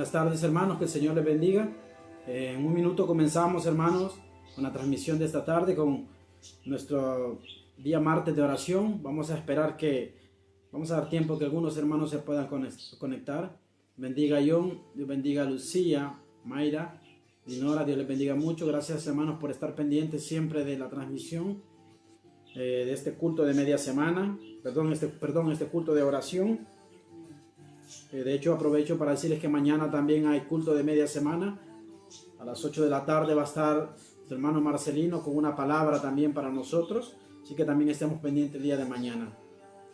Buenas tardes, hermanos, que el Señor les bendiga. En un minuto comenzamos, hermanos, con la transmisión de esta tarde, con nuestro día martes de oración. Vamos a dar tiempo que algunos hermanos se puedan conectar. Bendiga a John, Dios bendiga a Lucía, Mayra, Dinora, Dios les bendiga mucho. Gracias, hermanos, por estar pendientes siempre de la transmisión de este culto de media semana, este culto de oración. De hecho, aprovecho para decirles que mañana también hay culto de media semana. A las 8 de la tarde va a estar nuestro hermano Marcelino con una palabra también para nosotros. Así que también estemos pendientes el día de mañana.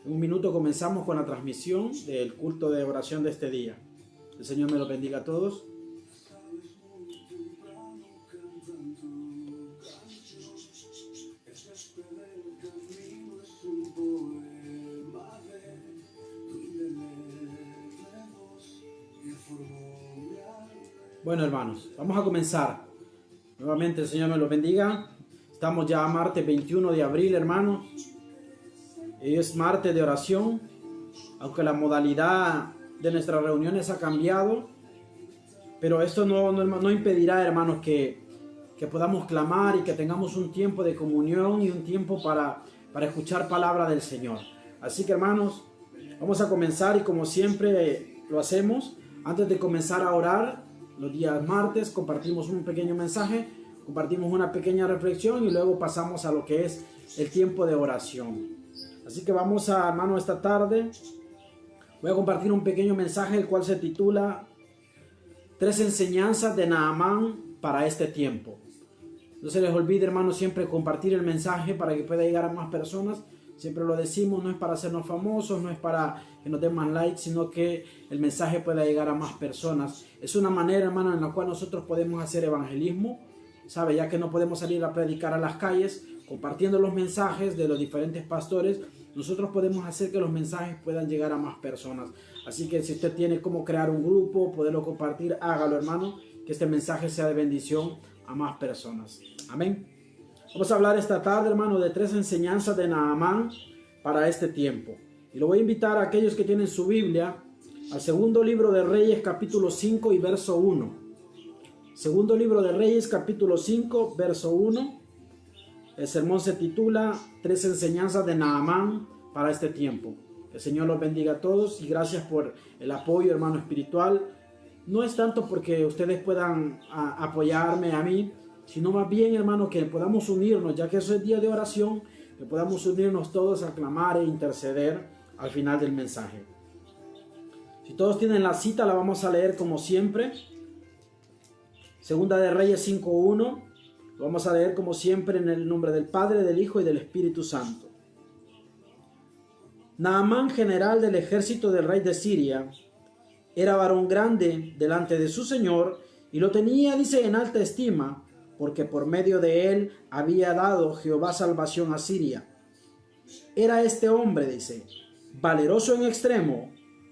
En un minuto comenzamos con la transmisión del culto de oración de este día. El Señor me lo bendiga a todos. Bueno, hermanos, vamos a comenzar. Nuevamente el Señor me lo bendiga. Estamos ya a martes 21 de abril, hermanos. Es martes de oración. Aunque la modalidad de nuestras reuniones ha cambiado, pero esto no impedirá, hermanos, que podamos clamar y que tengamos un tiempo de comunión y un tiempo para escuchar palabra del Señor. Así que, hermanos, vamos a comenzar y como siempre lo hacemos, antes de comenzar a orar, los días martes compartimos un pequeño mensaje, compartimos una pequeña reflexión y luego pasamos a lo que es el tiempo de oración. Así que vamos a, hermano, esta tarde voy a compartir un pequeño mensaje, el cual se titula 3 enseñanzas de Naamán para este tiempo. No se les olvide, hermano, siempre compartir el mensaje para que pueda llegar a más personas. Siempre lo decimos, no es para hacernos famosos, no es para que nos den más likes, sino que el mensaje pueda llegar a más personas. Es una manera, hermano, en la cual nosotros podemos hacer evangelismo, ¿sabe? Ya que no podemos salir a predicar a las calles, compartiendo los mensajes de los diferentes pastores, nosotros podemos hacer que los mensajes puedan llegar a más personas. Así que si usted tiene cómo crear un grupo, poderlo compartir, hágalo, hermano, que este mensaje sea de bendición a más personas. Amén. Vamos a hablar esta tarde, hermano, de 3 enseñanzas de Naamán para este tiempo. Y lo voy a invitar a aquellos que tienen su Biblia al segundo libro de Reyes, capítulo 5 y verso 1. Segundo libro de Reyes, capítulo 5, verso 1. El sermón se titula 3 enseñanzas de Naamán para este tiempo. El Señor los bendiga a todos y gracias por el apoyo, hermano, espiritual. No es tanto porque ustedes puedan apoyarme a mí, sino más bien, hermano, que podamos unirnos, ya que eso es día de oración, que podamos unirnos todos a clamar e interceder al final del mensaje. Si todos tienen la cita, la vamos a leer como siempre. Segunda de Reyes 5:1. Lo vamos a leer como siempre en el nombre del Padre, del Hijo y del Espíritu Santo. Naamán, general del ejército del rey de Siria, era varón grande delante de su señor y lo tenía, dice, en alta estima, porque por medio de él había dado Jehová salvación a Siria. Era este hombre, dice, valeroso en extremo,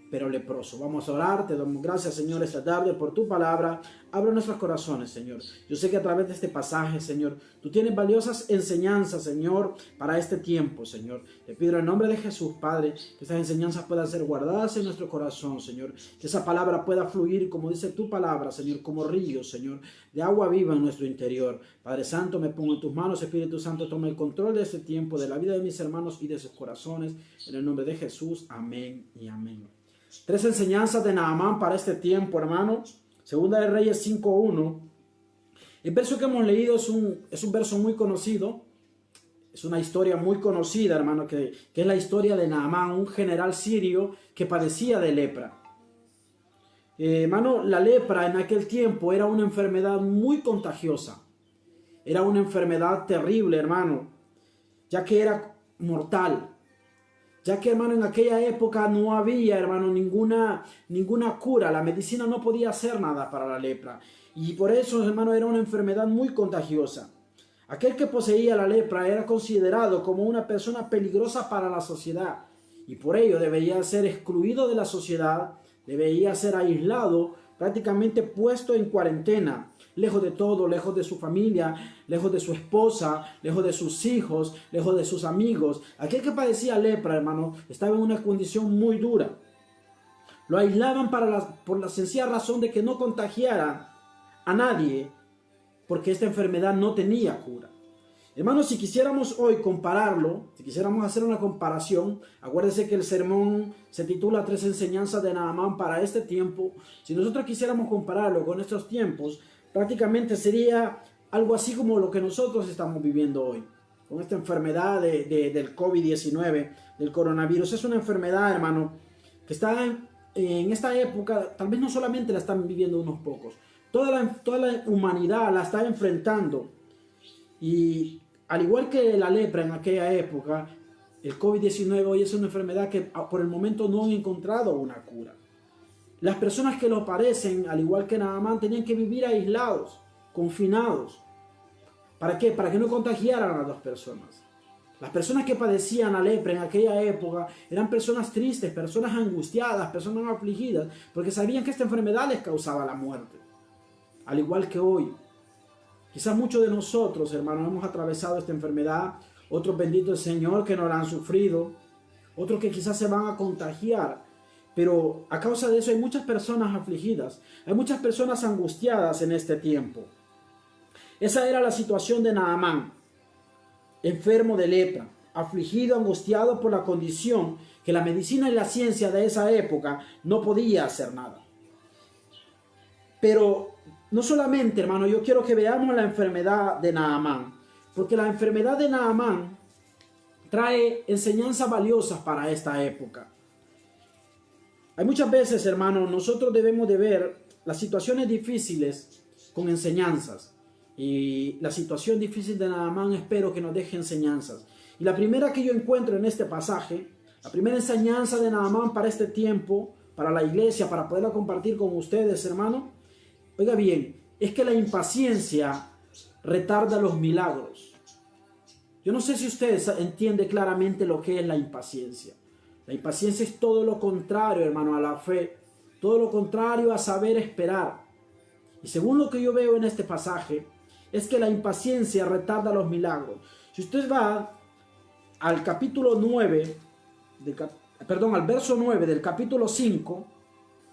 pero leproso. Vamos a orar. Te damos gracias, Señor, esta tarde por tu palabra. Abre nuestros corazones, Señor. Yo sé que a través de este pasaje, Señor, tú tienes valiosas enseñanzas, Señor, para este tiempo, Señor. Te pido en el nombre de Jesús, Padre, que estas enseñanzas puedan ser guardadas en nuestro corazón, Señor. Que esa palabra pueda fluir, como dice tu palabra, Señor, como ríos, Señor, de agua viva en nuestro interior. Padre Santo, me pongo en tus manos. Espíritu Santo, toma el control de este tiempo, de la vida de mis hermanos y de sus corazones. En el nombre de Jesús, amén y amén. 3 enseñanzas de Naamán para este tiempo, hermano. Segunda de Reyes 5:1. El verso que hemos leído es un verso muy conocido. Es una historia muy conocida, hermano, que es la historia de Naamán, un general sirio que padecía de lepra. Hermano, la lepra en aquel tiempo era una enfermedad muy contagiosa. Era una enfermedad terrible, hermano, ya que era mortal. Ya que, hermano, en aquella época no había, hermano, ninguna cura. La medicina no podía hacer nada para la lepra. Y por eso, hermano, era una enfermedad muy contagiosa. Aquel que poseía la lepra era considerado como una persona peligrosa para la sociedad. Y por ello debería ser excluido de la sociedad, debería ser aislado, prácticamente puesto en cuarentena, lejos de todo, lejos de su familia, lejos de su esposa, lejos de sus hijos, lejos de sus amigos. Aquel que padecía lepra, hermano, estaba en una condición muy dura. Lo aislaban por la sencilla razón de que no contagiara a nadie, porque esta enfermedad no tenía cura. Hermanos, si quisiéramos hoy compararlo, si quisiéramos hacer una comparación, acuérdense que el sermón se titula 3 enseñanzas de Naamán para este tiempo. Si nosotros quisiéramos compararlo con estos tiempos, prácticamente sería algo así como lo que nosotros estamos viviendo hoy, con esta enfermedad del COVID-19, del coronavirus. Es una enfermedad, hermano, que está en esta época, tal vez no solamente la están viviendo unos pocos, toda la humanidad la está enfrentando. Y al igual que la lepra en aquella época, el COVID-19 hoy es una enfermedad que por el momento no han encontrado una cura. Las personas que lo padecen, al igual que Naamán, tenían que vivir aislados, confinados. ¿Para qué? Para que no contagiaran a las dos personas. Las personas que padecían la lepra en aquella época eran personas tristes, personas angustiadas, personas afligidas, porque sabían que esta enfermedad les causaba la muerte. Al igual que hoy. Quizás muchos de nosotros, hermanos, hemos atravesado esta enfermedad, otros, bendito el Señor, que no la han sufrido, otros que quizás se van a contagiar, pero a causa de eso hay muchas personas afligidas, hay muchas personas angustiadas en este tiempo. Esa era la situación de Naamán, enfermo de lepra, afligido, angustiado por la condición que la medicina y la ciencia de esa época no podía hacer nada. Pero no solamente, hermano, yo quiero que veamos la enfermedad de Naamán, porque la enfermedad de Naamán trae enseñanzas valiosas para esta época. Hay muchas veces, hermano, nosotros debemos de ver las situaciones difíciles con enseñanzas. Y la situación difícil de Naamán espero que nos deje enseñanzas. Y la primera que yo encuentro en este pasaje, la primera enseñanza de Naamán para este tiempo, para la iglesia, para poderla compartir con ustedes, hermano, oiga bien, es que la impaciencia retarda los milagros. Yo no sé si usted entiende claramente lo que es la impaciencia. La impaciencia es todo lo contrario, hermano, a la fe. Todo lo contrario a saber esperar. Y según lo que yo veo en este pasaje, es que la impaciencia retarda los milagros. Si usted va al capítulo 9, al verso 9 del capítulo 5,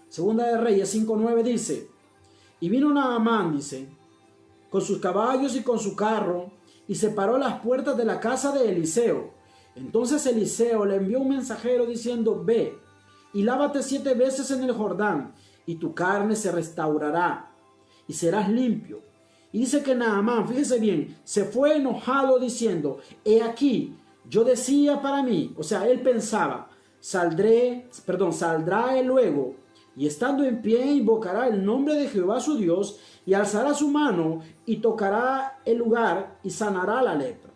Segunda de Reyes 5:9 dice: y vino Naamán, dice, con sus caballos y con su carro, y se paró a las puertas de la casa de Eliseo. Entonces Eliseo le envió un mensajero diciendo: ve y lávate 7 veces en el Jordán, y tu carne se restaurará, y serás limpio. Y dice que Naamán, fíjese bien, se fue enojado diciendo: he aquí, yo decía para mí, o sea, él pensaba, saldrá él luego, y estando en pie invocará el nombre de Jehová su Dios, y alzará su mano, y tocará el lugar, y sanará la lepra.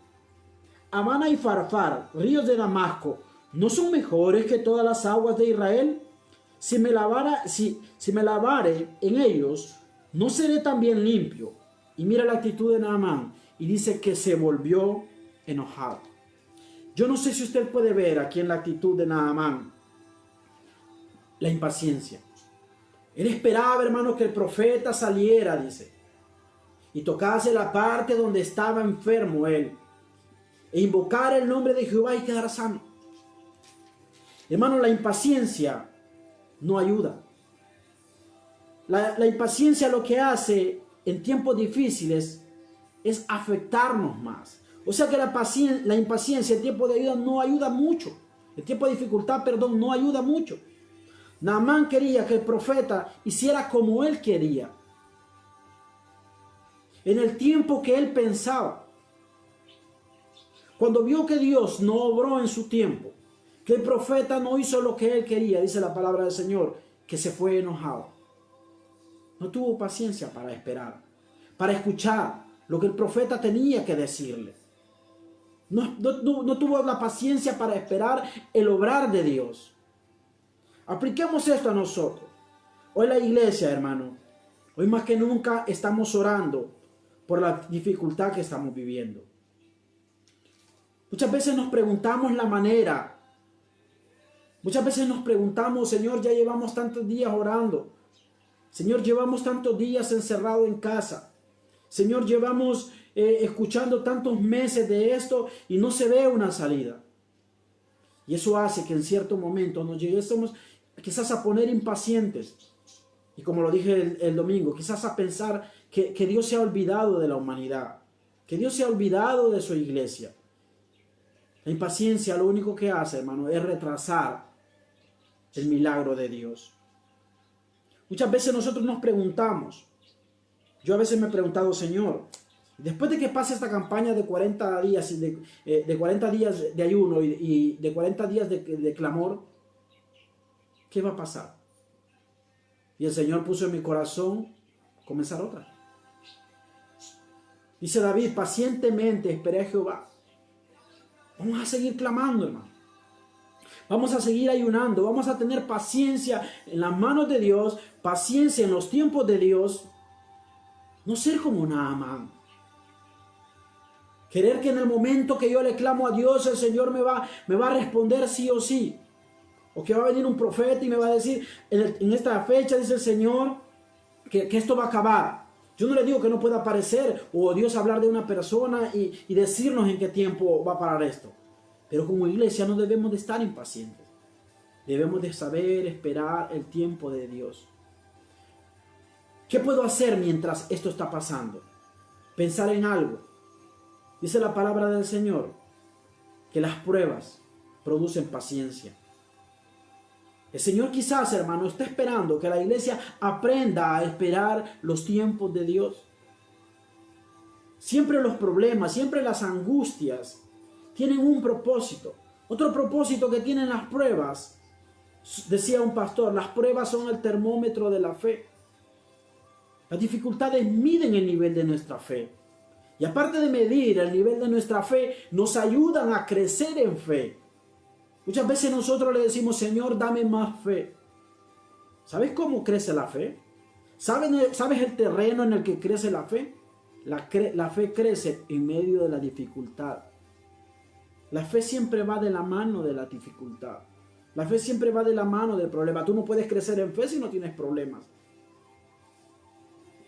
Abana y Farfar, ríos de Damasco, ¿no son mejores que todas las aguas de Israel? Si me lavare en ellos, ¿no seré también limpio? Y mira la actitud de Naamán, y dice que se volvió enojado. Yo no sé si usted puede ver aquí en la actitud de Naamán la impaciencia. Él esperaba, hermano, que el profeta saliera, dice, y tocase la parte donde estaba enfermo él, e invocar el nombre de Jehová y quedar sano. Hermano, la impaciencia no ayuda. La impaciencia lo que hace en tiempos difíciles es afectarnos más. O sea que la impaciencia en tiempo de ayuda no ayuda mucho. En tiempo de dificultad, no ayuda mucho. Naamán quería que el profeta hiciera como él quería, en el tiempo que él pensaba. Cuando vio que Dios no obró en su tiempo, que el profeta no hizo lo que él quería, dice la palabra del Señor, que se fue enojado. No tuvo paciencia para esperar, para escuchar lo que el profeta tenía que decirle. No tuvo la paciencia para esperar el obrar de Dios. Apliquemos esto a nosotros. Hoy la iglesia, hermano, hoy más que nunca estamos orando por la dificultad que estamos viviendo. Muchas veces nos preguntamos la manera. Muchas veces nos preguntamos: Señor, ya llevamos tantos días orando. Señor, llevamos tantos días encerrados en casa. Señor, llevamos escuchando tantos meses de esto y no se ve una salida. Y eso hace que en cierto momento nos lleguemos quizás a poner impacientes. Y como lo dije el domingo, quizás a pensar que Dios se ha olvidado de la humanidad, que Dios se ha olvidado de su iglesia. La impaciencia lo único que hace, hermano, es retrasar el milagro de Dios. Muchas veces nosotros nos preguntamos, yo a veces me he preguntado, Señor, después de que pase esta campaña de 40 días, de 40 días de ayuno y de 40 días de clamor, ¿qué va a pasar? Y el Señor puso en mi corazón comenzar otra. Dice David, pacientemente esperé a Jehová. Vamos a seguir clamando, hermano. Vamos a seguir ayunando. Vamos a tener paciencia en las manos de Dios, paciencia en los tiempos de Dios. No ser como Naamán. Querer que en el momento que yo le clamo a Dios, el Señor me va a responder sí o sí. O que va a venir un profeta y me va a decir, en esta fecha dice el Señor, que esto va a acabar. Yo no le digo que no pueda aparecer o Dios hablar de una persona y decirnos en qué tiempo va a parar esto. Pero como iglesia no debemos de estar impacientes. Debemos de saber esperar el tiempo de Dios. ¿Qué puedo hacer mientras esto está pasando? Pensar en algo. Dice la palabra del Señor que las pruebas producen paciencia. El Señor quizás, hermano, está esperando que la iglesia aprenda a esperar los tiempos de Dios. Siempre los problemas, siempre las angustias tienen un propósito. Otro propósito que tienen las pruebas, decía un pastor, las pruebas son el termómetro de la fe. Las dificultades miden el nivel de nuestra fe. Y aparte de medir el nivel de nuestra fe, nos ayudan a crecer en fe. Muchas veces nosotros le decimos, Señor, dame más fe. ¿Sabes cómo crece la fe? ¿Sabes el terreno en el que crece la fe? La fe crece en medio de la dificultad. La fe siempre va de la mano de la dificultad. La fe siempre va de la mano del problema. Tú no puedes crecer en fe si no tienes problemas.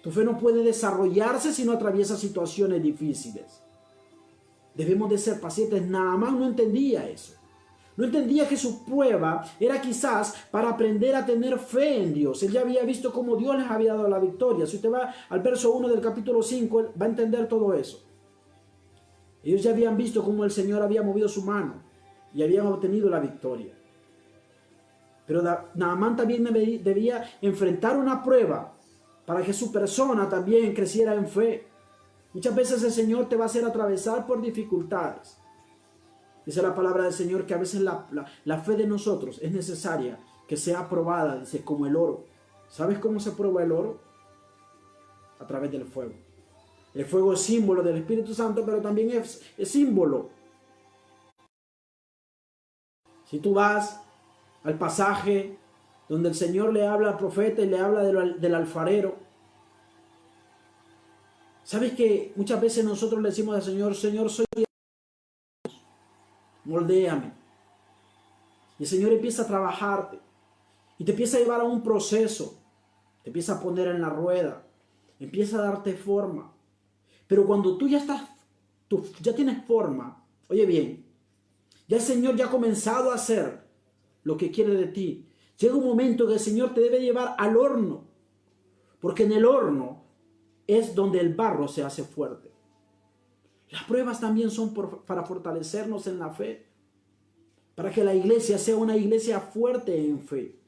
Tu fe no puede desarrollarse si no atraviesa situaciones difíciles. Debemos de ser pacientes. Naamán no entendía eso. No entendía que su prueba era quizás para aprender a tener fe en Dios. Él ya había visto cómo Dios les había dado la victoria. Si usted va al verso 1 del capítulo 5, él va a entender todo eso. Ellos ya habían visto cómo el Señor había movido su mano y habían obtenido la victoria. Pero Naamán también debía enfrentar una prueba para que su persona también creciera en fe. Muchas veces el Señor te va a hacer atravesar por dificultades. Dice la palabra del Señor que a veces la fe de nosotros es necesaria que sea probada, dice, como el oro. ¿Sabes cómo se prueba el oro? A través del fuego. El fuego es símbolo del Espíritu Santo, pero también es símbolo. Si tú vas al pasaje donde el Señor le habla al profeta y le habla del alfarero, ¿sabes que muchas veces nosotros le decimos al Señor, Señor, soy Dios, moldéame? Y el Señor empieza a trabajarte y te empieza a llevar a un proceso, te empieza a poner en la rueda, empieza a darte forma. Pero cuando tú ya tienes forma, oye bien, ya el Señor ya ha comenzado a hacer lo que quiere de ti. Llega un momento que el Señor te debe llevar al horno, porque en el horno es donde el barro se hace fuerte. Las pruebas también son para fortalecernos en la fe, para que la iglesia sea una iglesia fuerte en fe.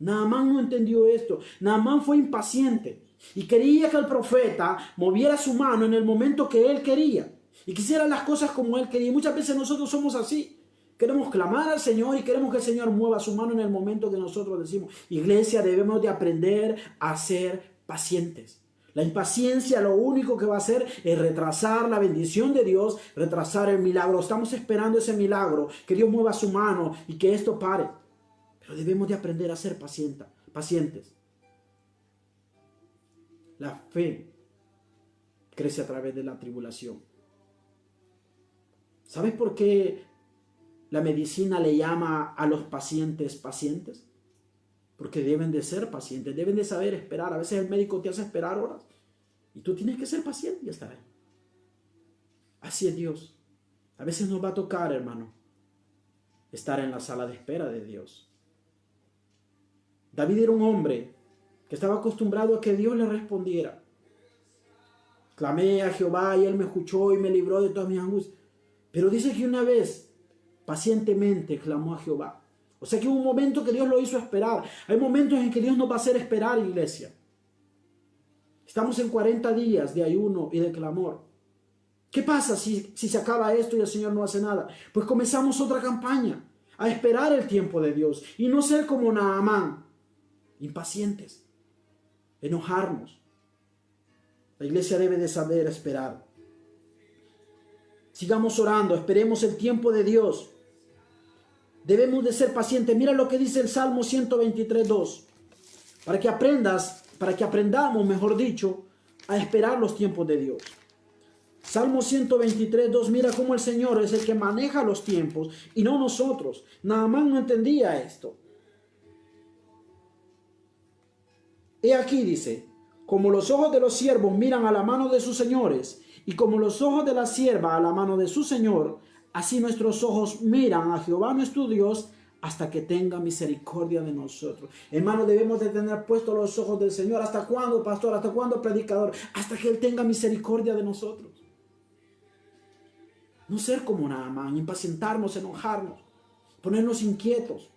Naamán no entendió esto. Naamán fue impaciente y quería que el profeta moviera su mano en el momento que él quería y quisiera las cosas como él quería. Y muchas veces nosotros somos así. Queremos clamar al Señor y queremos que el Señor mueva su mano en el momento que nosotros decimos. Iglesia, debemos de aprender a ser pacientes. La impaciencia lo único que va a hacer es retrasar la bendición de Dios, retrasar el milagro. Estamos esperando ese milagro, que Dios mueva su mano y que esto pare. Pero debemos de aprender a ser pacientes. La fe crece a través de la tribulación. ¿Sabes por qué la medicina le llama a los pacientes pacientes? Porque deben de ser pacientes, deben de saber esperar. A veces el médico te hace esperar horas y tú tienes que ser paciente y estar ahí. Así es Dios. A veces nos va a tocar, hermano, estar en la sala de espera de Dios. David era un hombre que estaba acostumbrado a que Dios le respondiera. Clamé a Jehová y él me escuchó y me libró de todas mis angustias. Pero dice que una vez pacientemente clamó a Jehová. O sea que hubo un momento que Dios lo hizo esperar. Hay momentos en que Dios nos va a hacer esperar, iglesia. Estamos en 40 días de ayuno y de clamor. ¿Qué pasa si se acaba esto y el Señor no hace nada? Pues comenzamos otra campaña, a esperar el tiempo de Dios y no ser como Naamán, impacientes, enojarnos. La iglesia debe de saber esperar. Sigamos orando, esperemos el tiempo de Dios. Debemos de ser pacientes. Mira lo que dice el Salmo 123:2. Para que aprendamos, mejor dicho, a esperar los tiempos de Dios. Salmo 123:2, mira cómo el Señor es el que maneja los tiempos y no nosotros. Naamán no entendía esto. He aquí, dice, como los ojos de los siervos miran a la mano de sus señores, y como los ojos de la sierva a la mano de su señor, así nuestros ojos miran a Jehová nuestro Dios hasta que tenga misericordia de nosotros. Hermano, debemos de tener puestos los ojos del Señor. ¿Hasta cuándo, pastor? ¿Hasta cuándo, predicador? Hasta que Él tenga misericordia de nosotros. No ser como Naamán, impacientarnos, enojarnos, ponernos inquietos.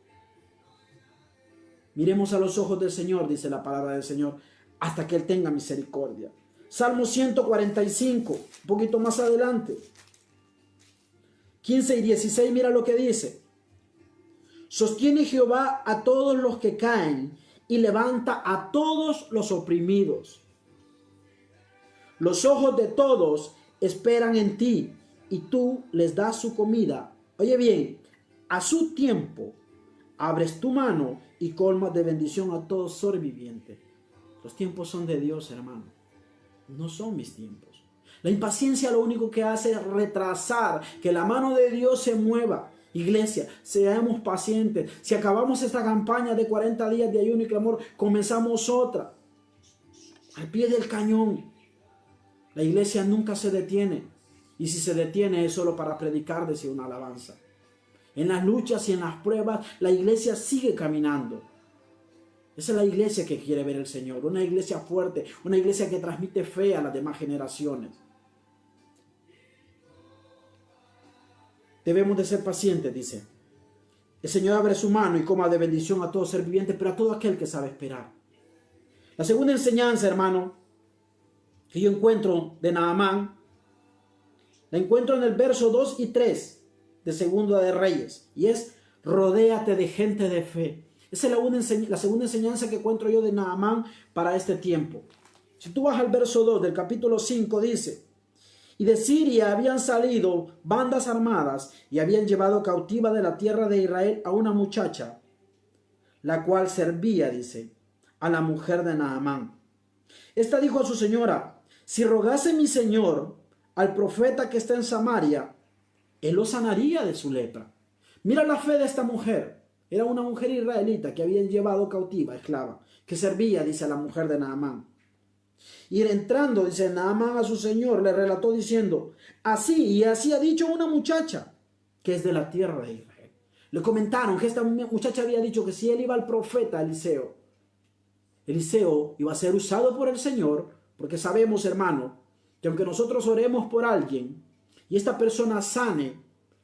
Miremos a los ojos del Señor, dice la palabra del Señor, hasta que Él tenga misericordia. Salmo 145, un poquito más adelante. 15 y 16, mira lo que dice. Sostiene Jehová a todos los que caen y levanta a todos los oprimidos. Los ojos de todos esperan en ti y tú les das su comida. Oye bien, a su tiempo abres tu mano y colmas de bendición a todo ser viviente. Los tiempos son de Dios, hermano. No son mis tiempos. La impaciencia lo único que hace es retrasar que la mano de Dios se mueva. Iglesia, seamos pacientes. Si acabamos esta campaña de 40 días de ayuno y clamor, comenzamos otra. Al pie del cañón. La iglesia nunca se detiene. Y si se detiene es solo para predicar, decía una alabanza. En las luchas y en las pruebas, la iglesia sigue caminando. Esa es la iglesia que quiere ver el Señor. Una iglesia fuerte, una iglesia que transmite fe a las demás generaciones. Debemos de ser pacientes, dice. El Señor abre su mano y coma de bendición a todo ser viviente, pero a todo aquel que sabe esperar. La segunda enseñanza, hermano, que yo encuentro de Naamán, la encuentro en el verso 2 y 3 de Segunda de Reyes, y es: rodéate de gente de fe. Esa es la segunda enseñanza que encuentro yo de Naamán para este tiempo. Si tú vas al verso 2 del capítulo 5, dice: y de Siria habían salido bandas armadas y habían llevado cautiva de la tierra de Israel a una muchacha, la cual servía, dice, a la mujer de Naamán. Esta dijo a su señora: si rogase mi señor al profeta que está en Samaria, él lo sanaría de su lepra. Mira la fe de esta mujer. Era una mujer israelita que habían llevado cautiva, esclava, que servía, dice, a la mujer de Naamán. Y entrando, dice, Naamán a su señor le relató diciendo: así ha dicho una muchacha que es de la tierra de Israel. Le comentaron que esta muchacha había dicho que si él iba al profeta Eliseo iba a ser usado por el Señor, porque sabemos, hermano, que aunque nosotros oremos por alguien y esta persona sane,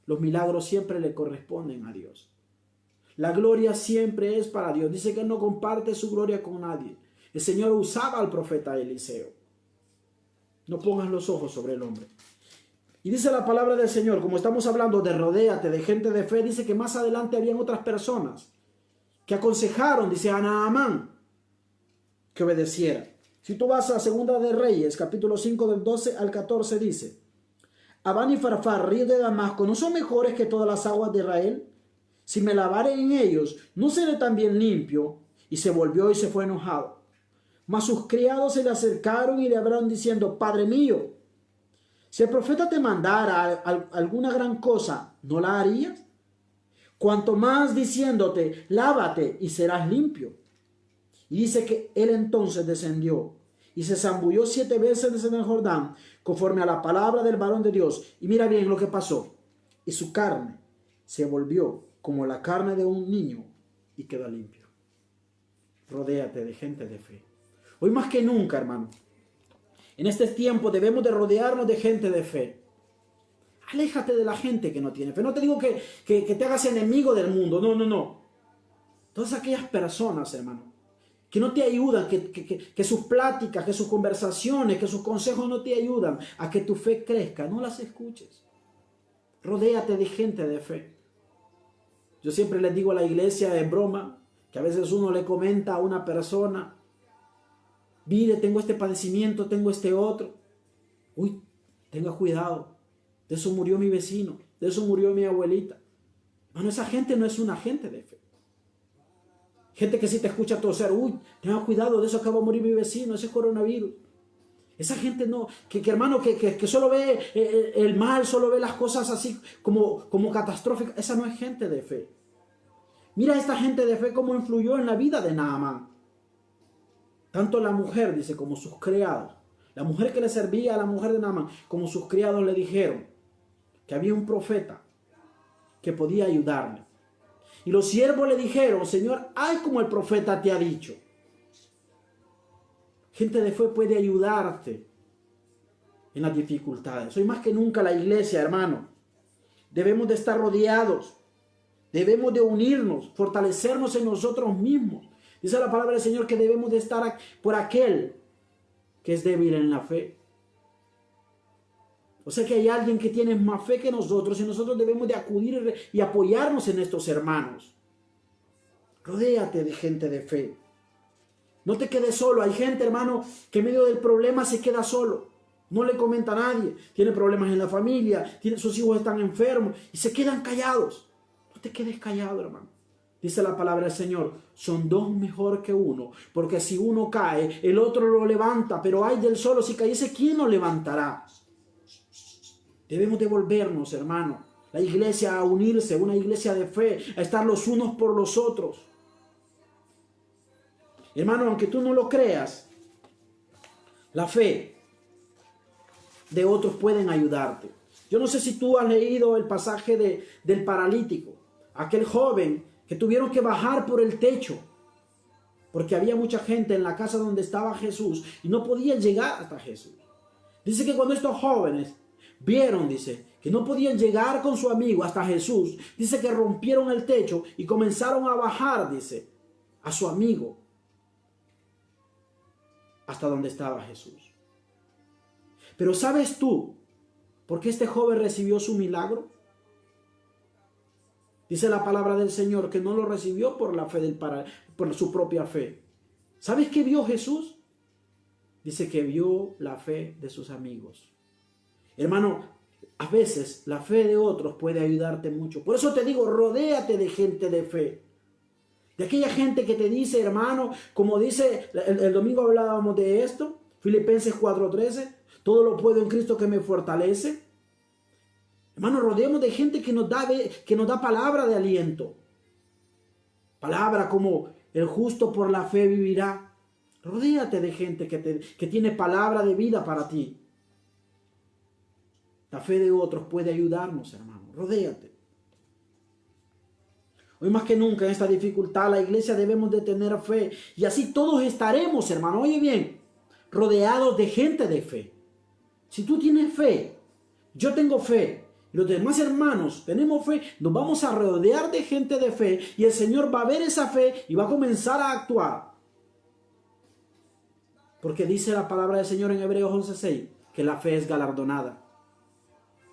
los milagros siempre le corresponden a Dios. La gloria siempre es para Dios. Dice que Él no comparte su gloria con nadie. El Señor usaba al profeta Eliseo. No pongas los ojos sobre el hombre. Y dice la palabra del Señor, como estamos hablando de rodéate, de gente de fe, dice que más adelante habían otras personas que aconsejaron, dice, a Naamán que obedeciera. Si tú vas a Segunda de Reyes, capítulo 5 del 12 al 14, dice: Abán y Farfar, río de Damasco, ¿no son mejores que todas las aguas de Israel? Si me lavare en ellos, ¿no seré también limpio? Y se volvió y se fue enojado. Mas sus criados se le acercaron y le hablaron diciendo: Padre mío, si el profeta te mandara alguna gran cosa, ¿no la harías? Cuanto más diciéndote: lávate y serás limpio. Y dice que él entonces descendió y se zambulló 7 veces en el Jordán, conforme a la palabra del varón de Dios. Y mira bien lo que pasó. Y su carne se volvió como la carne de un niño y quedó limpio. Rodéate de gente de fe. Hoy más que nunca, hermano, en este tiempo debemos de rodearnos de gente de fe. Aléjate de la gente que no tiene fe. No te digo que te hagas enemigo del mundo. No, no, no. Todas aquellas personas, hermano, que no te ayudan, que sus pláticas, que sus conversaciones, que sus consejos no te ayudan a que tu fe crezca, no las escuches. Rodéate de gente de fe. Yo siempre les digo a la iglesia en broma, que a veces uno le comenta a una persona, mire, tengo este padecimiento, tengo este otro. Uy, tenga cuidado, de eso murió mi vecino, de eso murió mi abuelita. Bueno, esa gente no es una gente de fe. Gente que si te escucha toser, uy, tenga cuidado, de eso acaba de morir mi vecino, ese es coronavirus. Esa gente no, hermano, que solo ve el mal, solo ve las cosas así como catastróficas. Esa no es gente de fe. Mira esta gente de fe cómo influyó en la vida de Naamán. Tanto la mujer, dice, como sus criados. La mujer que le servía a la mujer de Naamán, como sus criados le dijeron que había un profeta que podía ayudarle. Y los siervos le dijeron, Señor, haz como el profeta te ha dicho. Gente de fe puede ayudarte en las dificultades. Hoy más que nunca la iglesia, hermano, debemos de estar rodeados. Debemos de unirnos, fortalecernos en nosotros mismos. Dice la palabra del Señor que debemos de estar por aquel que es débil en la fe. O sea que hay alguien que tiene más fe que nosotros y nosotros debemos de acudir y apoyarnos en estos hermanos. Rodéate de gente de fe. No te quedes solo. Hay gente, hermano, que en medio del problema se queda solo. No le comenta a nadie. Tiene problemas en la familia, sus hijos están enfermos y se quedan callados. No te quedes callado, hermano. Dice la palabra del Señor, son dos mejor que uno, porque si uno cae, el otro lo levanta, pero ay del solo, si cayese, ¿quién lo levantará? Debemos devolvernos, hermano, la iglesia a unirse, una iglesia de fe, a estar los unos por los otros. Hermano, aunque tú no lo creas, la fe de otros pueden ayudarte. Yo no sé si tú has leído el pasaje del paralítico, aquel joven que tuvieron que bajar por el techo, porque había mucha gente en la casa donde estaba Jesús y no podían llegar hasta Jesús. Dice que cuando estos jóvenes vieron, dice, que no podían llegar con su amigo hasta Jesús, dice que rompieron el techo y comenzaron a bajar, dice, a su amigo hasta donde estaba Jesús. Pero ¿sabes tú por qué este joven recibió su milagro? Dice la palabra del Señor que no lo recibió por la fe por su propia fe. ¿Sabes qué vio Jesús? Dice que vio la fe de sus amigos. Hermano, a veces la fe de otros puede ayudarte mucho. Por eso te digo, rodéate de gente de fe. De aquella gente que te dice, hermano, como dice, el domingo hablábamos de esto, Filipenses 4:13, todo lo puedo en Cristo que me fortalece. Hermano, rodeemos de gente que nos da palabra de aliento. Palabra como el justo por la fe vivirá. Rodéate de gente que tiene palabra de vida para ti. La fe de otros puede ayudarnos, hermano. Rodéate. Hoy más que nunca en esta dificultad la iglesia debemos de tener fe. Y así todos estaremos, hermano. Oye bien, rodeados de gente de fe. Si tú tienes fe, yo tengo fe, y los demás hermanos tenemos fe, nos vamos a rodear de gente de fe y el Señor va a ver esa fe y va a comenzar a actuar. Porque dice la palabra del Señor en Hebreos 11:6 que la fe es galardonada.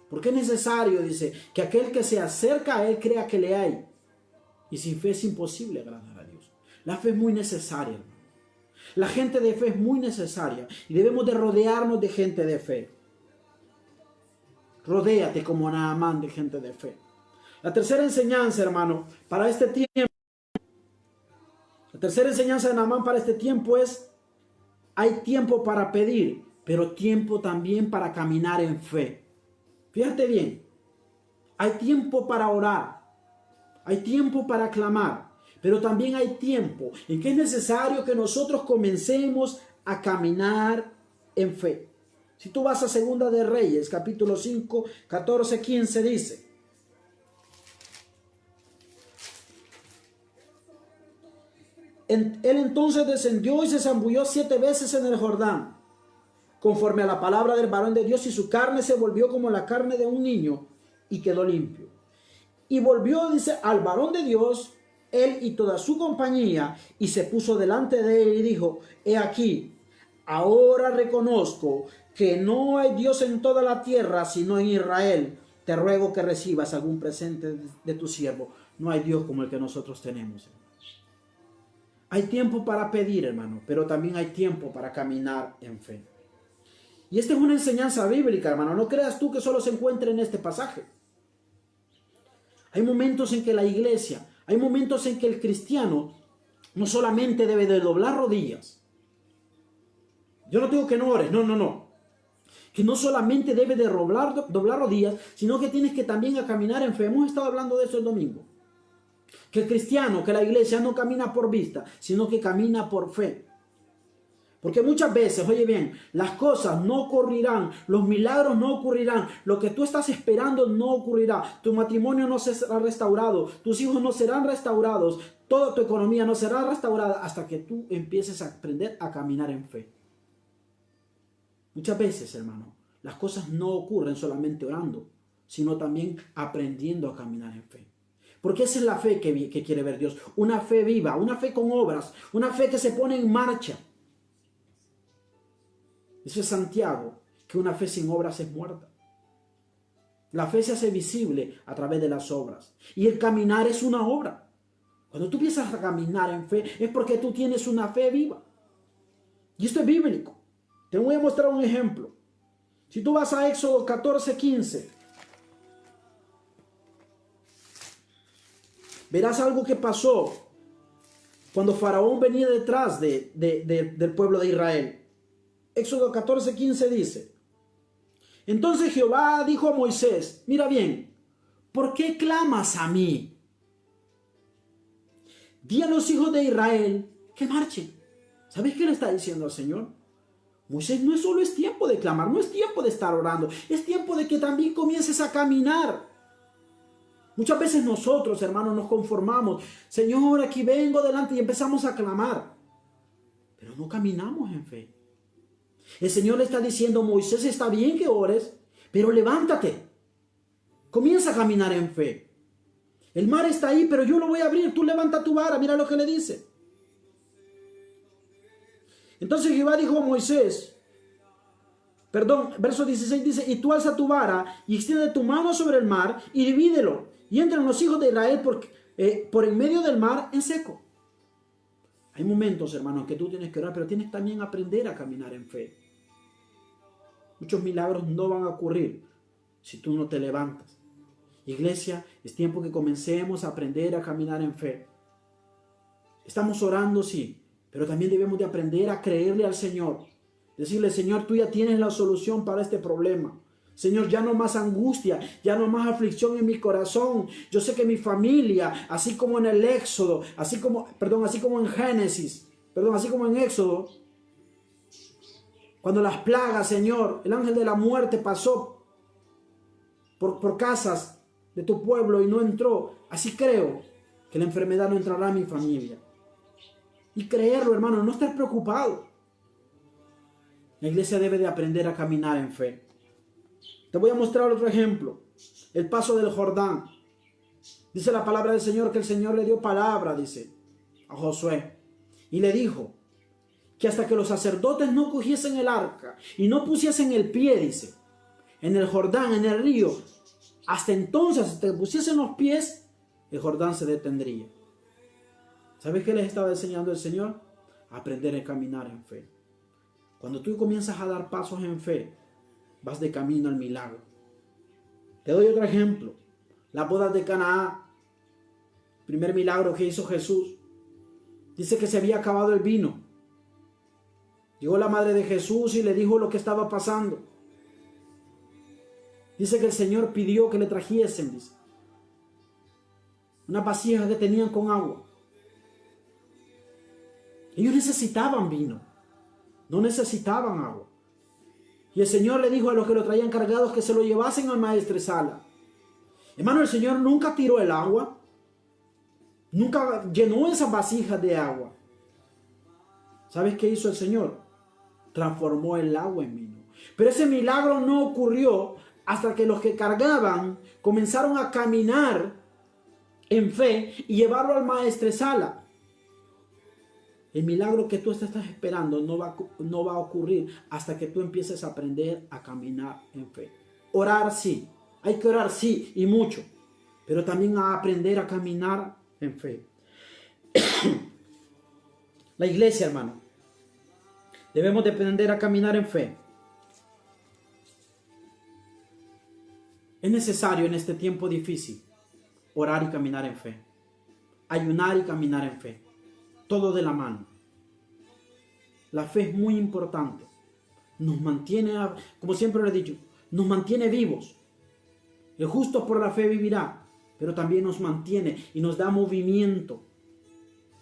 Porque es necesario, dice, que aquel que se acerca a Él crea que le hay. Y sin fe es imposible agradar a Dios. La fe es muy necesaria, hermano. La gente de fe es muy necesaria y debemos de rodearnos de gente de fe. Rodéate como Naamán de gente de fe. La tercera enseñanza, hermano, para este tiempo. La tercera enseñanza de Naamán para este tiempo es: hay tiempo para pedir, pero tiempo también para caminar en fe. Fíjate bien, hay tiempo para orar, hay tiempo para clamar, pero también hay tiempo en que es necesario que nosotros comencemos a caminar en fe. Si tú vas a Segunda de Reyes, capítulo 5, 14, 15, dice: Él entonces descendió y se zambulló 7 veces en el Jordán, conforme a la palabra del varón de Dios, y su carne se volvió como la carne de un niño, y quedó limpio. Y volvió, dice, al varón de Dios, él y toda su compañía, y se puso delante de él y dijo: he aquí, ahora reconozco que no hay Dios en toda la tierra sino en Israel. Te ruego que recibas algún presente de tu siervo. No hay Dios como el que nosotros tenemos. Hay tiempo para pedir, hermano, pero también hay tiempo para caminar en fe. Y esta es una enseñanza bíblica, hermano. No creas tú que solo se encuentra en este pasaje. Hay momentos en que la iglesia, hay momentos en que el cristiano no solamente debe de doblar rodillas. Yo no digo que no ores, no. Que no solamente debe de doblar rodillas, sino que tienes que también a caminar en fe. Hemos estado hablando de eso el domingo. Que el cristiano, que la iglesia no camina por vista, sino que camina por fe. Porque muchas veces, oye bien, las cosas no ocurrirán, los milagros no ocurrirán, lo que tú estás esperando no ocurrirá, tu matrimonio no será restaurado, tus hijos no serán restaurados, toda tu economía no será restaurada hasta que tú empieces a aprender a caminar en fe. Muchas veces, hermano, las cosas no ocurren solamente orando, sino también aprendiendo a caminar en fe. Porque esa es la fe que quiere ver Dios, una fe viva, una fe con obras, una fe que se pone en marcha. Eso es Santiago, que una fe sin obras es muerta. La fe se hace visible a través de las obras. Y el caminar es una obra. Cuando tú empiezas a caminar en fe, es porque tú tienes una fe viva. Y esto es bíblico. Te voy a mostrar un ejemplo. Si tú vas a Éxodo 14:15, verás algo que pasó cuando Faraón venía detrás del pueblo de Israel. Éxodo 14:15 dice: entonces Jehová dijo a Moisés: mira bien, ¿por qué clamas a mí? Di a los hijos de Israel que marchen. ¿Sabes qué le está diciendo al Señor? Moisés, no solo es tiempo de clamar, no es tiempo de estar orando, es tiempo de que también comiences a caminar. Muchas veces nosotros, hermanos, nos conformamos. Señor, aquí vengo delante, y empezamos a clamar, pero no caminamos en fe. El Señor le está diciendo: Moisés, está bien que ores, pero levántate. Comienza a caminar en fe. El mar está ahí, pero yo lo voy a abrir. Tú levanta tu vara. Mira lo que le dice. Entonces Jehová dijo a Moisés, verso 16 dice: y tú alza tu vara y extiende tu mano sobre el mar y divídelo, y entran los hijos de Israel por en medio del mar en seco. Hay momentos, hermanos, que tú tienes que orar, pero tienes también que aprender a caminar en fe. Muchos milagros no van a ocurrir si tú no te levantas. Iglesia, es tiempo que comencemos a aprender a caminar en fe. Estamos orando, sí, pero también debemos de aprender a creerle al Señor. Decirle: Señor, tú ya tienes la solución para este problema. Señor, ya no más angustia, ya no más aflicción en mi corazón. Yo sé que mi familia, así como en el Éxodo, así como en Génesis, así como en Éxodo, cuando las plagas, Señor, el ángel de la muerte pasó por casas de tu pueblo y no entró, así creo que la enfermedad no entrará a mi familia. Y creerlo, hermano, no estar preocupado. La iglesia debe de aprender a caminar en fe. Te voy a mostrar otro ejemplo. El paso del Jordán. Dice la palabra del Señor que el Señor le dio palabra, dice, a Josué. Y le dijo que hasta que los sacerdotes no cogiesen el arca y no pusiesen el pie, dice, en el Jordán, en el río, hasta entonces, hasta que pusiesen los pies, el Jordán se detendría. ¿Sabes qué les estaba enseñando el Señor? Aprender a caminar en fe. Cuando tú comienzas a dar pasos en fe, vas de camino al milagro. Te doy otro ejemplo. Las bodas de Canaán. Primer milagro que hizo Jesús. Dice que se había acabado el vino. Llegó la madre de Jesús y le dijo lo que estaba pasando. Dice que el Señor pidió que le trajesen, dice, unas vasijas que tenían con agua. Ellos necesitaban vino, no necesitaban agua. Y el Señor le dijo a los que lo traían cargados que se lo llevasen al maestresala. Hermano, el Señor nunca tiró el agua, nunca llenó esas vasijas de agua. ¿Sabes qué hizo el Señor? Transformó el agua en vino. Pero ese milagro no ocurrió hasta que los que cargaban comenzaron a caminar en fe y llevarlo al maestresala. El milagro que tú estás esperando no va a ocurrir hasta que tú empieces a aprender a caminar en fe. Orar sí, hay que orar sí y mucho, pero también a aprender a caminar en fe. La iglesia, hermano, debemos de aprender a caminar en fe. Es necesario en este tiempo difícil orar y caminar en fe. Ayunar y caminar en fe. Todo de la mano. La fe es muy importante. Nos mantiene, como siempre lo he dicho, nos mantiene vivos. El justo por la fe vivirá, pero también nos mantiene y nos da movimiento.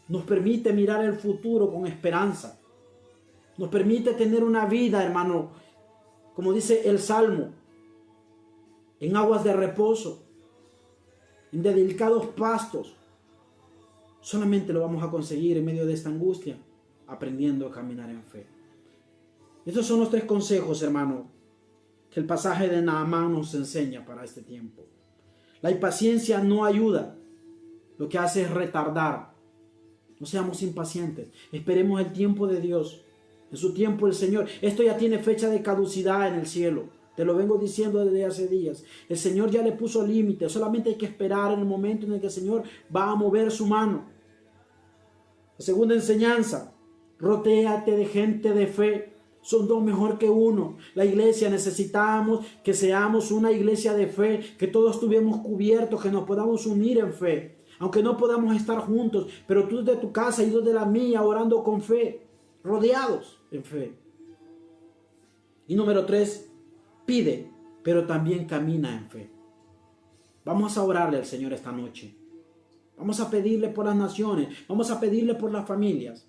Nos permite mirar el futuro con esperanza. Nos permite tener una vida, hermano, como dice el Salmo, en aguas de reposo, en delicados pastos. Solamente lo vamos a conseguir en medio de esta angustia, aprendiendo a caminar en fe. Estos son los 3 consejos, hermano, que el pasaje de Naamán nos enseña para este tiempo. La impaciencia no ayuda, lo que hace es retardar. No seamos impacientes, esperemos el tiempo de Dios. En su tiempo el Señor, esto ya tiene fecha de caducidad en el cielo. Te lo vengo diciendo desde hace días. El Señor ya le puso límite, solamente hay que esperar en el momento en el que el Señor va a mover su mano. La segunda enseñanza, rodéate de gente de fe. Son 2 mejor que 1. La iglesia necesitamos que seamos una iglesia de fe, que todos estuvimos cubiertos, que nos podamos unir en fe. Aunque no podamos estar juntos, pero tú de tu casa y yo de la mía, orando con fe, rodeados en fe. Y número 3, pide, pero también camina en fe. Vamos a orarle al Señor esta noche. Vamos a pedirle por las naciones, vamos a pedirle por las familias.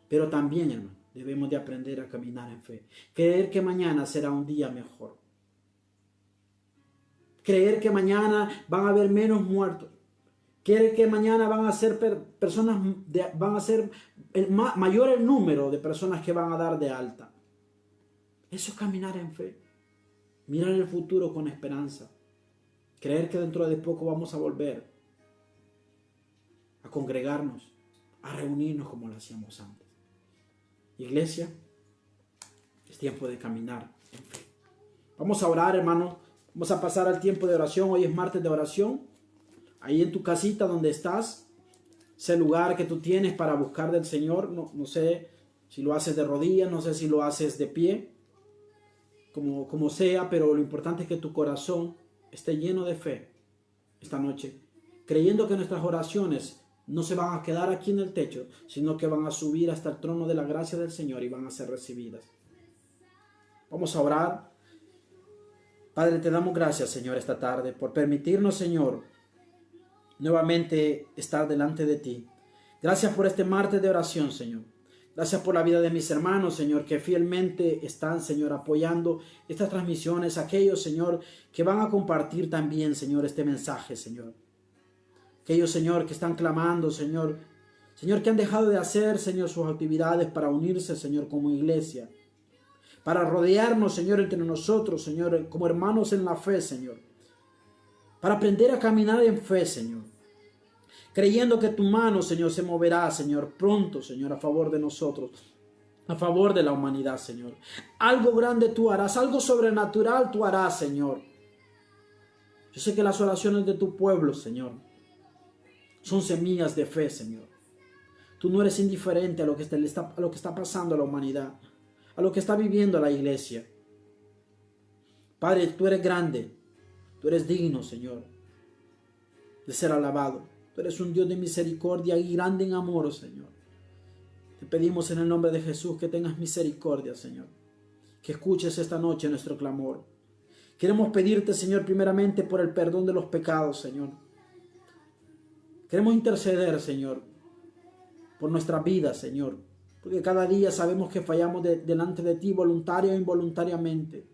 Pero también, hermano, debemos de aprender a caminar en fe. Creer que mañana será un día mejor. Creer que mañana van a haber menos muertos. Creer que mañana van a ser mayor el número de personas que van a dar de alta. Eso es caminar en fe. Mirar el futuro con esperanza. Creer que dentro de poco vamos a volver a congregarnos, a reunirnos como lo hacíamos antes. Iglesia, es tiempo de caminar en fe. Vamos a orar, hermano. Vamos a pasar al tiempo de oración. Hoy es martes de oración. Ahí en tu casita donde estás, ese lugar que tú tienes para buscar del Señor. No sé si lo haces de rodillas, no sé si lo haces de pie. Como sea, pero lo importante es que tu corazón esté lleno de fe esta noche, creyendo que nuestras oraciones no se van a quedar aquí en el techo, sino que van a subir hasta el trono de la gracia del Señor y van a ser recibidas. Vamos a orar. Padre, te damos gracias, Señor, esta tarde por permitirnos, Señor, nuevamente estar delante de ti. Gracias por este martes de oración, Señor. Gracias por la vida de mis hermanos, Señor, que fielmente están, Señor, apoyando estas transmisiones. Aquellos, Señor, que van a compartir también, Señor, este mensaje, Señor. Aquellos, Señor, que están clamando, Señor. Señor, que han dejado de hacer, Señor, sus actividades para unirse, Señor, como iglesia. Para rodearnos, Señor, entre nosotros, Señor, como hermanos en la fe, Señor. Para aprender a caminar en fe, Señor. Creyendo que tu mano, Señor, se moverá, Señor, pronto, Señor, a favor de nosotros, a favor de la humanidad, Señor. Algo grande tú harás, algo sobrenatural tú harás, Señor. Yo sé que las oraciones de tu pueblo, Señor, son semillas de fe, Señor. Tú no eres indiferente a lo que está pasando a la humanidad, a lo que está viviendo la iglesia. Padre, tú eres grande, tú eres digno, Señor, de ser alabado. Tú eres un Dios de misericordia y grande en amor, Señor. Te pedimos en el nombre de Jesús que tengas misericordia, Señor. Que escuches esta noche nuestro clamor. Queremos pedirte, Señor, primeramente por el perdón de los pecados, Señor. Queremos interceder, Señor, por nuestra vida, Señor. Porque cada día sabemos que fallamos delante de ti, voluntaria o involuntariamente.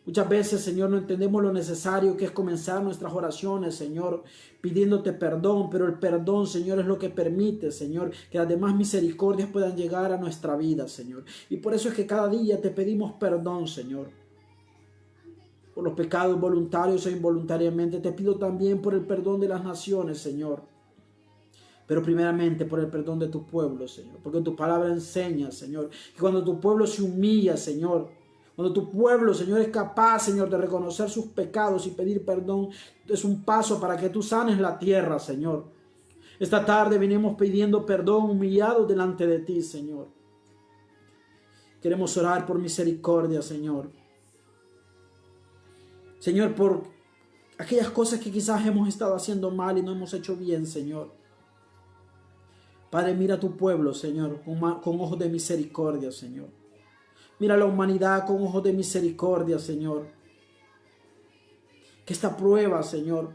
Muchas veces, Señor, no entendemos lo necesario que es comenzar nuestras oraciones, Señor, pidiéndote perdón, pero el perdón, Señor, es lo que permite, Señor, que las demás misericordias puedan llegar a nuestra vida, Señor. Y por eso es que cada día te pedimos perdón, Señor, por los pecados voluntarios e involuntariamente. Te pido también por el perdón de las naciones, Señor, pero primeramente por el perdón de tu pueblo, Señor, porque tu palabra enseña, Señor, que cuando tu pueblo se humilla, Señor, cuando tu pueblo, Señor, es capaz, Señor, de reconocer sus pecados y pedir perdón, es un paso para que tú sanes la tierra, Señor. Esta tarde venimos pidiendo perdón, humillados delante de ti, Señor. Queremos orar por misericordia, Señor. Señor, por aquellas cosas que quizás hemos estado haciendo mal y no hemos hecho bien, Señor. Padre, mira a tu pueblo, Señor, con ojos de misericordia, Señor. Mira a la humanidad con ojos de misericordia, Señor. Que esta prueba, Señor,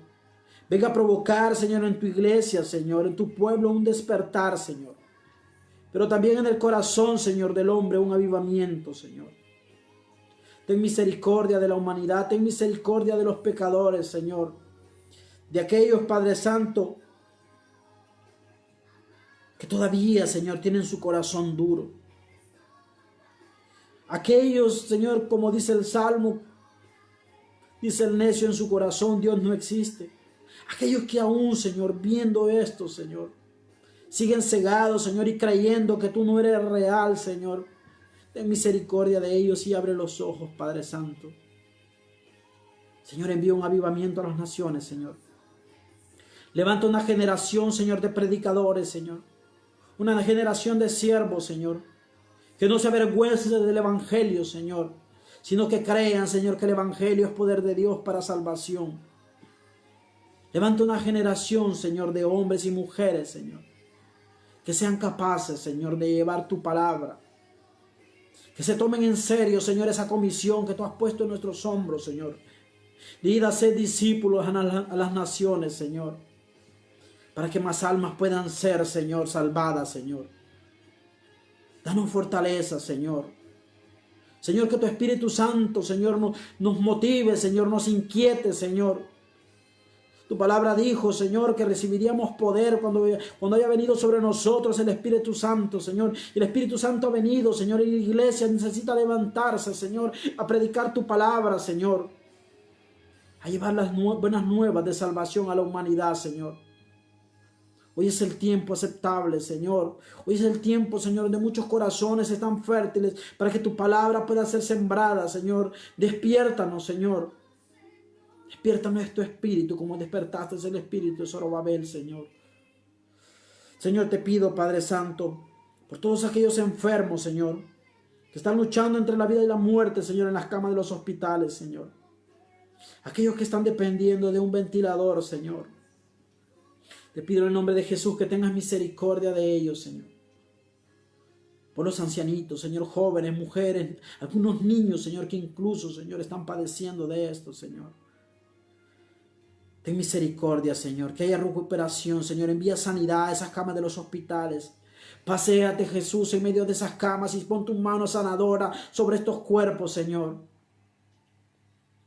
venga a provocar, Señor, en tu iglesia, Señor, en tu pueblo un despertar, Señor. Pero también en el corazón, Señor, del hombre un avivamiento, Señor. Ten misericordia de la humanidad, ten misericordia de los pecadores, Señor. De aquellos, Padre Santo, que todavía, Señor, tienen su corazón duro. Aquellos, Señor, como dice el Salmo, dice el necio en su corazón, Dios no existe. Aquellos que aún, Señor, viendo esto, Señor, siguen cegados, Señor, y creyendo que tú no eres real, Señor. Ten misericordia de ellos y abre los ojos, Padre Santo. Señor, envía un avivamiento a las naciones, Señor. Levanta una generación, Señor, de predicadores, Señor. Una generación de siervos, Señor. Que no se avergüencen del Evangelio, Señor, sino que crean, Señor, que el Evangelio es poder de Dios para salvación. Levanta una generación, Señor, de hombres y mujeres, Señor, que sean capaces, Señor, de llevar tu palabra. Que se tomen en serio, Señor, esa comisión que tú has puesto en nuestros hombros, Señor. De ir a ser discípulos a las naciones, Señor, para que más almas puedan ser, Señor, salvadas, Señor. Danos fortaleza, Señor. Señor, que tu Espíritu Santo, Señor, nos motive, Señor, nos inquiete, Señor. Tu palabra dijo, Señor, que recibiríamos poder cuando haya venido sobre nosotros el Espíritu Santo, Señor. Y el Espíritu Santo ha venido, Señor, y la iglesia necesita levantarse, Señor, a predicar tu palabra, Señor. A llevar las buenas nuevas de salvación a la humanidad, Señor. Hoy es el tiempo aceptable, Señor. Hoy es el tiempo, Señor, donde muchos corazones están fértiles para que tu palabra pueda ser sembrada, Señor. Despiértanos, Señor. Despierta nuestro espíritu como despertaste el espíritu de Zorobabel, Señor. Señor, te pido, Padre Santo, por todos aquellos enfermos, Señor, que están luchando entre la vida y la muerte, Señor, en las camas de los hospitales, Señor. Aquellos que están dependiendo de un ventilador, Señor. Te pido en el nombre de Jesús que tengas misericordia de ellos, Señor. Por los ancianitos, Señor, jóvenes, mujeres, algunos niños, Señor, que incluso, Señor, están padeciendo de esto, Señor. Ten misericordia, Señor, que haya recuperación, Señor. Envía sanidad a esas camas de los hospitales. Paséate, Jesús, en medio de esas camas y pon tu mano sanadora sobre estos cuerpos, Señor.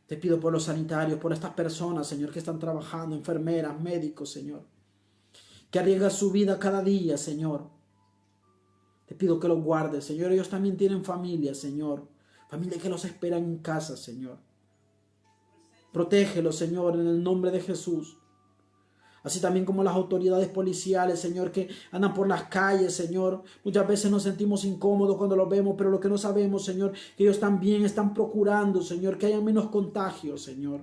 Te pido por los sanitarios, por estas personas, Señor, que están trabajando, enfermeras, médicos, Señor, que arriesgan su vida cada día, Señor. Te pido que los guardes, Señor. Ellos también tienen familia, Señor. Familia que los esperan en casa, Señor. Protégelos, Señor, en el nombre de Jesús. Así también como las autoridades policiales, Señor, que andan por las calles, Señor. Muchas veces nos sentimos incómodos cuando los vemos, pero lo que no sabemos, Señor, que ellos también están procurando, Señor, que haya menos contagios, Señor.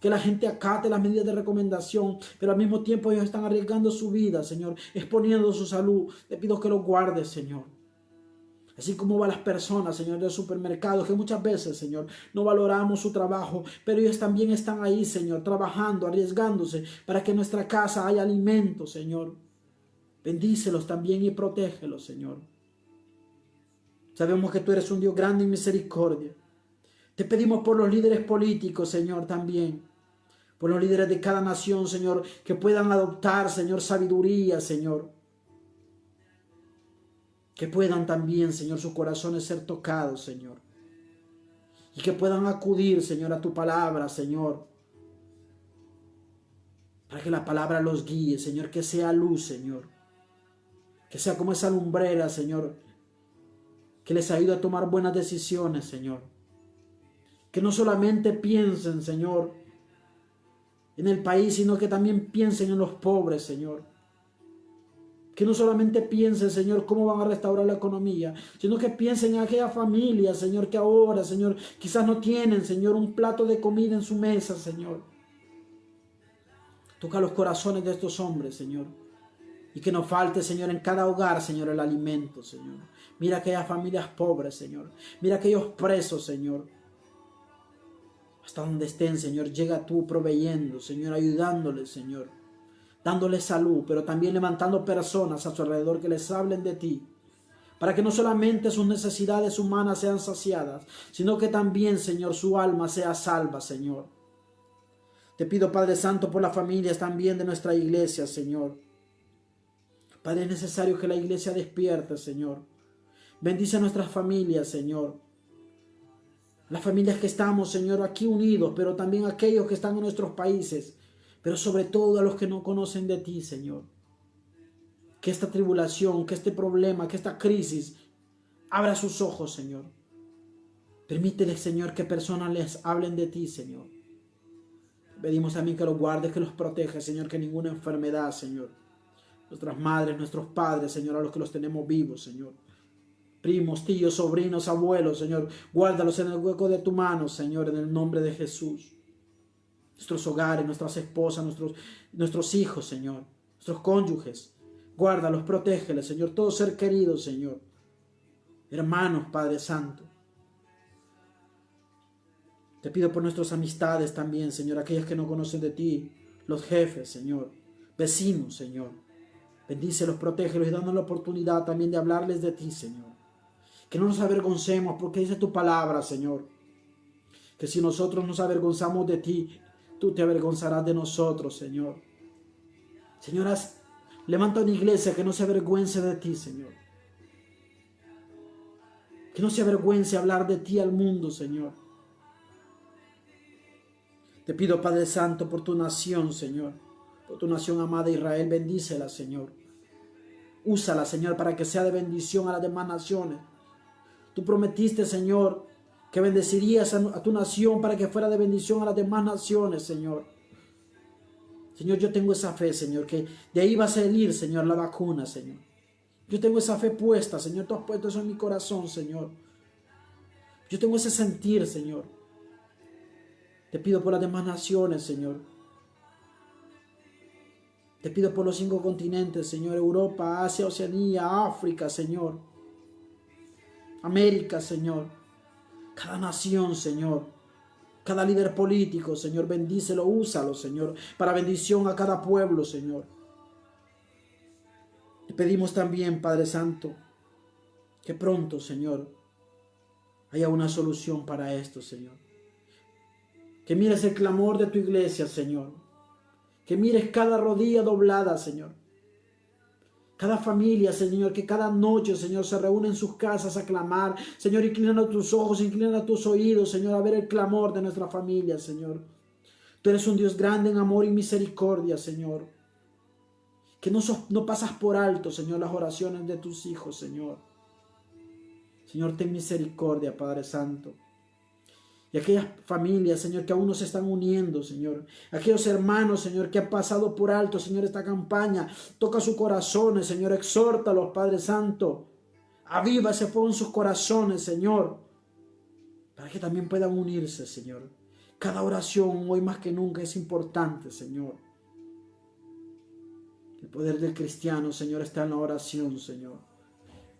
Que la gente acate las medidas de recomendación, pero al mismo tiempo ellos están arriesgando su vida, Señor, exponiendo su salud. Te pido que los guardes, Señor. Así como van las personas, Señor, del supermercado, que muchas veces, Señor, no valoramos su trabajo, pero ellos también están ahí, Señor, trabajando, arriesgándose para que en nuestra casa haya alimento, Señor. Bendícelos también y protégelos, Señor. Sabemos que tú eres un Dios grande en misericordia. Te pedimos por los líderes políticos, Señor, también. Por los líderes de cada nación, Señor, que puedan adoptar, Señor, sabiduría, Señor. Que puedan también, Señor, sus corazones ser tocados, Señor. y que puedan acudir, Señor, a tu palabra, Señor, para que la palabra los guíe, Señor, que sea luz, Señor, que sea como esa lumbrera, Señor, que les ayude a tomar buenas decisiones, Señor, que no solamente piensen, Señor, en el país, sino que también piensen en los pobres, Señor. Que no solamente piensen, Señor, cómo van a restaurar la economía, sino que piensen en aquellas familias, Señor, que ahora, Señor, quizás no tienen, Señor, un plato de comida en su mesa, Señor. Toca los corazones de estos hombres, Señor. Y que no falte, Señor, en cada hogar, Señor, el alimento, Señor. Mira aquellas familias pobres, Señor. Mira aquellos presos, Señor. Hasta donde estén, Señor, llega tú proveyendo, Señor, ayudándoles, Señor. Dándoles salud, pero también levantando personas a su alrededor que les hablen de ti. Para que no solamente sus necesidades humanas sean saciadas, sino que también, Señor, su alma sea salva, Señor. Te pido, Padre Santo, por las familias también de nuestra iglesia, Señor. Padre, es necesario que la iglesia despierte, Señor. Bendice a nuestras familias, Señor. Las familias que estamos, Señor, aquí unidos, pero también aquellos que están en nuestros países, pero sobre todo a los que no conocen de ti, Señor. Que esta tribulación, que este problema, que esta crisis abra sus ojos, Señor. Permítele, Señor, que personas les hablen de ti, Señor. Pedimos también que los guardes, que los protejas, Señor, que ninguna enfermedad, Señor. Nuestras madres, nuestros padres, Señor, a los que los tenemos vivos, Señor. Primos, tíos, sobrinos, abuelos, Señor. Guárdalos en el hueco de tu mano, Señor, en el nombre de Jesús. Nuestros hogares, nuestras esposas, nuestros hijos, Señor. Nuestros cónyuges. Guárdalos, protégeles, Señor. Todo ser querido, Señor. Hermanos, Padre Santo. Te pido por nuestras amistades también, Señor. Aquellas que no conocen de ti. Los jefes, Señor. Vecinos, Señor. Bendícelos, protégelos y danos la oportunidad también de hablarles de ti, Señor. Que no nos avergoncemos porque dice tu palabra, Señor. Que si nosotros nos avergonzamos de ti, tú te avergonzarás de nosotros, Señor. Señoras, levanta una iglesia que no se avergüence de ti, Señor. Que no se avergüence hablar de ti al mundo, Señor. Te pido, Padre Santo, por tu nación, Señor. Por tu nación amada Israel, bendícela, Señor. Úsala, Señor, para que sea de bendición a las demás naciones. Tú prometiste, Señor, que bendecirías a tu nación para que fuera de bendición a las demás naciones, Señor. Señor, yo tengo esa fe, Señor, que de ahí va a salir, Señor, la vacuna, Señor. Yo tengo esa fe puesta, Señor. Tú has puesto eso en mi corazón, Señor. Yo tengo ese sentir, Señor. Te pido por las demás naciones, Señor. Te pido por los 5 continentes, Señor. Europa, Asia, Oceanía, África, Señor. América, Señor. Cada nación, Señor. Cada líder político, Señor. Bendícelo, úsalo, Señor. Para bendición a cada pueblo, Señor. Te pedimos también, Padre Santo, que pronto, Señor, haya una solución para esto, Señor. Que mires el clamor de tu iglesia, Señor. Que mires cada rodilla doblada, Señor. Cada familia, Señor, que cada noche, Señor, se reúne en sus casas a clamar. Señor, inclina tus ojos, inclina tus oídos, Señor, a ver el clamor de nuestra familia, Señor. Tú eres un Dios grande en amor y misericordia, Señor. Que no pasas por alto, Señor, las oraciones de tus hijos, Señor. Señor, ten misericordia, Padre Santo. Y aquellas familias, Señor, que aún no se están uniendo, Señor. Aquellos hermanos, Señor, que han pasado por alto, Señor, esta campaña. Toca sus corazones, Señor. Exhórtalos, Padre Santo. Aviva ese fuego en sus corazones, Señor. Para que también puedan unirse, Señor. Cada oración, hoy más que nunca, es importante, Señor. El poder del cristiano, Señor, está en la oración, Señor.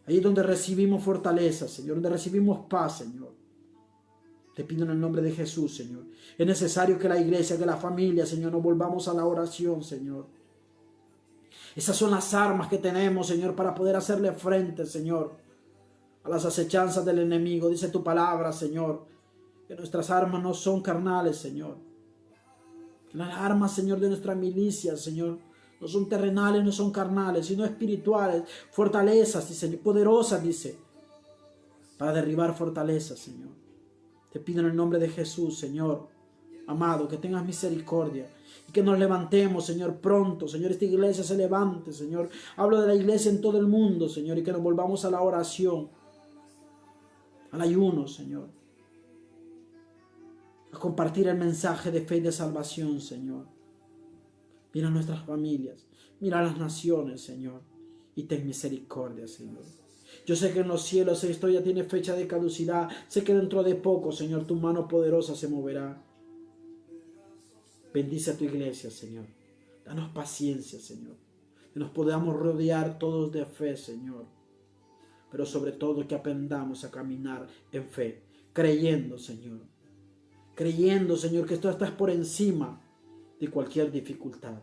Ahí es donde recibimos fortaleza, Señor. Donde recibimos paz, Señor. Te pido en el nombre de Jesús, Señor. Es necesario que la iglesia, que la familia, Señor, nos volvamos a la oración, Señor. Esas son las armas que tenemos, Señor, para poder hacerle frente, Señor, a las acechanzas del enemigo. Dice tu palabra, Señor, que nuestras armas no son carnales, Señor. Que las armas, Señor, de nuestra milicia, Señor, no son terrenales, no son carnales, sino espirituales. Fortalezas, dice, poderosas, dice, para derribar fortalezas, Señor. Te pido en el nombre de Jesús, Señor, amado, que tengas misericordia y que nos levantemos, Señor, pronto. Señor, esta iglesia se levante, Señor. Hablo de la iglesia en todo el mundo, Señor, y que nos volvamos a la oración, al ayuno, Señor. A compartir el mensaje de fe y de salvación, Señor. Mira nuestras familias, mira las naciones, Señor, y ten misericordia, Señor. Yo sé que en los cielos esto ya tiene fecha de caducidad. Sé que dentro de poco, Señor, tu mano poderosa se moverá. Bendice a tu iglesia, Señor. Danos paciencia, Señor. Que nos podamos rodear todos de fe, Señor. Pero sobre todo que aprendamos a caminar en fe, creyendo, Señor. Creyendo, Señor, que tú estás por encima de cualquier dificultad.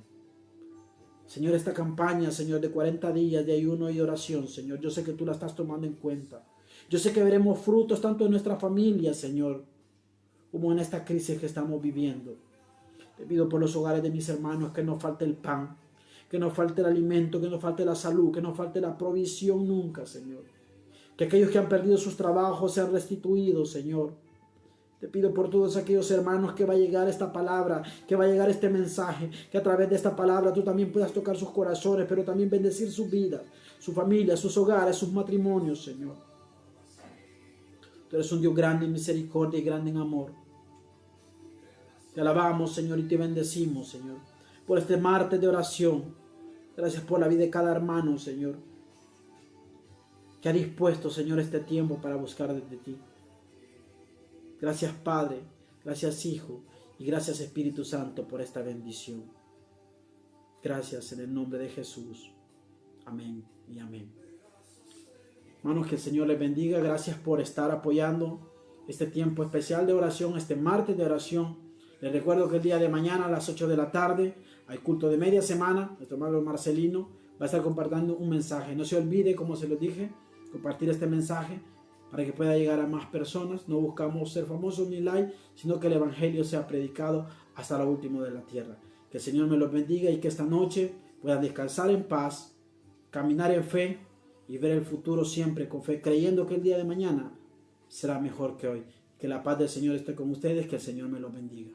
Señor, esta campaña, Señor, de 40 días de ayuno y oración, Señor, yo sé que tú la estás tomando en cuenta. Yo sé que veremos frutos tanto en nuestra familia, Señor, como en esta crisis que estamos viviendo. Te pido por los hogares de mis hermanos que no falte el pan, que no falte el alimento, que no falte la salud, que no falte la provisión nunca, Señor. Que aquellos que han perdido sus trabajos sean restituidos, Señor. Te pido por todos aquellos hermanos que va a llegar esta palabra, que va a llegar este mensaje, que a través de esta palabra tú también puedas tocar sus corazones, pero también bendecir sus vidas, su familia, sus hogares, sus matrimonios, Señor. Tú eres un Dios grande en misericordia y grande en amor. Te alabamos, Señor, y te bendecimos, Señor, por este martes de oración. Gracias por la vida de cada hermano, Señor, que ha dispuesto, Señor, este tiempo para buscar desde ti. Gracias, Padre, gracias, Hijo, y gracias, Espíritu Santo, por esta bendición. Gracias en el nombre de Jesús. Amén y amén. Hermanos, que el Señor les bendiga. Gracias por estar apoyando este tiempo especial de oración, este martes de oración. Les recuerdo que el día de mañana a las 8 de la tarde hay culto de media semana. Nuestro hermano Marcelino va a estar compartiendo un mensaje. No se olvide, como se los dije, compartir este mensaje para que pueda llegar a más personas. No buscamos ser famosos ni like, sino que el Evangelio sea predicado hasta lo último de la tierra. Que el Señor me los bendiga y que esta noche puedan descansar en paz, caminar en fe y ver el futuro siempre con fe, creyendo que el día de mañana será mejor que hoy. Que la paz del Señor esté con ustedes, que el Señor me los bendiga.